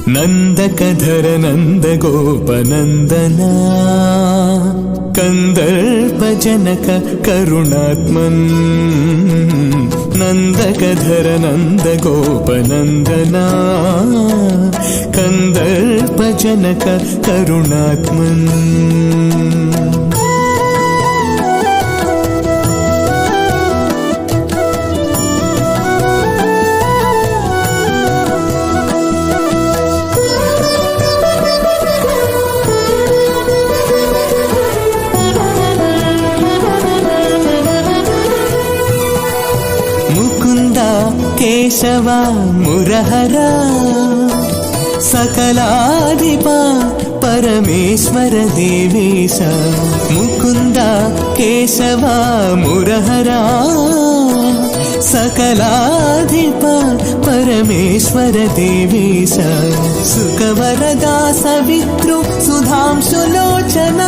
ನಂದಕಧರ ನಂದ ಗೋಪನಂದನ ಕಂದರ್ಪ ಜನಕ ಕರುಣಾತ್ಮನ್ ನಂದಕಧರ ನಂದ ಗೋಪನಂದನ ಕಂದರ್ಪ ಜನಕ ಕರುಣಾತ್ಮನ್ ಕೇಶವ ಮುರಹರ ಸಕಲಾಧಿಪ ಪರಮೇಶ್ವರ ದೇವೇಶ ಮುಕುಂದ ಕೇಶವ ಮುರಹರ ಸಕಲಾಧಿಪ ಪರಮೇಶ್ವರ ದೇವೇಶ ಸುಖವರದಾ ಸವಿತೃ ಸುಧಾಂಶುಲೋಚನ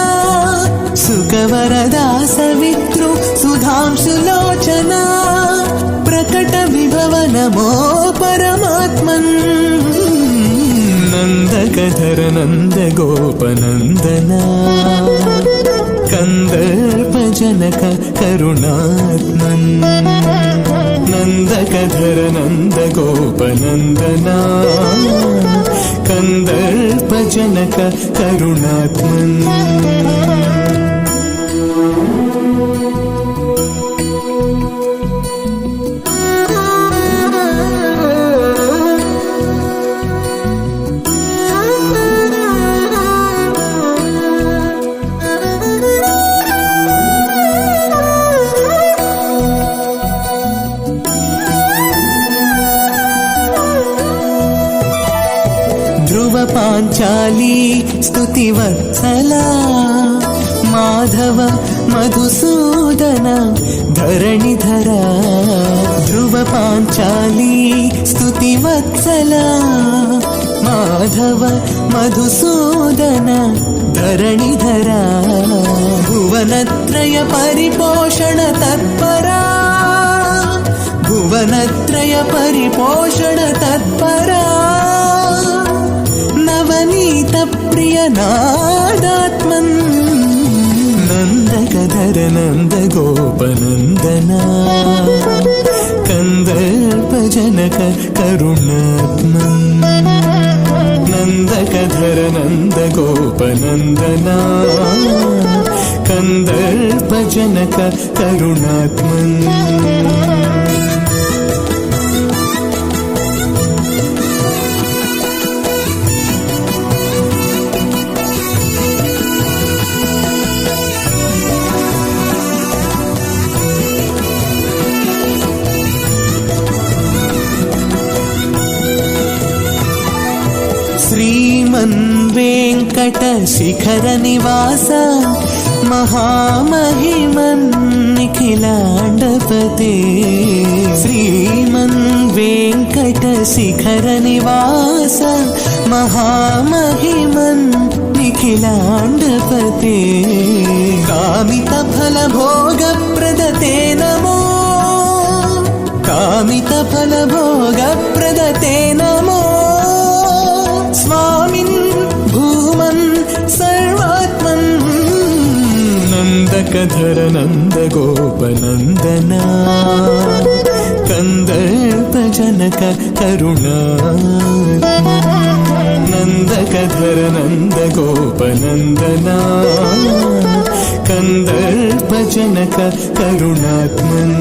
ಸುಖವರದಾ ಸವಿತೃ ಸುಧಾಂಶುಲೋಚನ ಪ್ರಕಟ ವಿಭವ ನಮೋ ಪರಮಾತ್ಮನ್ ನಂದಕಧರ ನಂದ ಗೋಪನಂದನ ಕಂದರ್ಪ ಜನಕ ಕರುಣಾತ್ಮನ್ ನಂದಕಧರ ನಂದ ಗೋಪನಂದನ ಕಂದರ್ಪ ಜನಕ ಕರುಣಾತ್ಮನ್ ಪಾಂಚಾಲಿ ಸ್ತುತಿವತ್ಸಲ ಮಾಧವ ಮಧುಸೂದನ ಧರಣಿಧರ ಧ್ರುವ ಪಾಂಚಾಲಿ ಸ್ತುತಿವತ್ಸಲ ಮಾಧವ ಮಧುಸೂದನ ಧರಣಿಧರ ಭುವನತ್ರಯ ಪರಿಪೋಷಣ ತತ್ಪರ ಭುವನತ್ರಯ ಪರಿಪೋಷಣ ತತ್ಪರ ನವನೀತ ಪ್ರಿಯ ನಾದಾತ್ಮನ್ ನಂದಕಧರ ನಂದ ಗೋಪನಂದನ ಕಂದರ್ಪ ಜನಕ ಕರುಣಾತ್ಮನ್ ನಂದಕಧರ ನಂದ ಗೋಪನಂದನ ಕಂದರ್ಪ ಜನಕ ಕರುಣಾತ್ಮನ್ ಶ್ರೀಮನ್ ವೆಂಕಟ ಶಿಖರ ನಿವಾಸ ಮಹಾಮಹಿಮನ್ ನಿಖಿಲಾಂಡಪತೆ ಶ್ರೀಮನ್ ವೆಂಕಟ ಶಿಖರ ನಿವಾಸ ಮಹಾಮಹಿಮನ್ ನಿಖಿಲಾಂಡಪತೆ ಕಾಮಿತ ಫಲ ಭೋಗ ಪ್ರದತೆ ನಮೋ ಕಾಮಿತ ಫಲ ಭೋಗ ಪ್ರದತೆ ನಮೋ ಸ್ವಾಮಿನ್ ಭೂಮನ್ ಸರ್ವಾತ್ಮನ್ ನಂದಕಧರ ನಂದ ಗೋಪನಂದನ ಕಂದರ್ಪ ಜನಕ ಕರುಣಾತ್ಮನ್ ನಂದಕಧರ ನಂದ ಗೋಪನಂದನ ಕಂದರ್ಪ ಜನಕ ಕರುಣಾತ್ಮನ್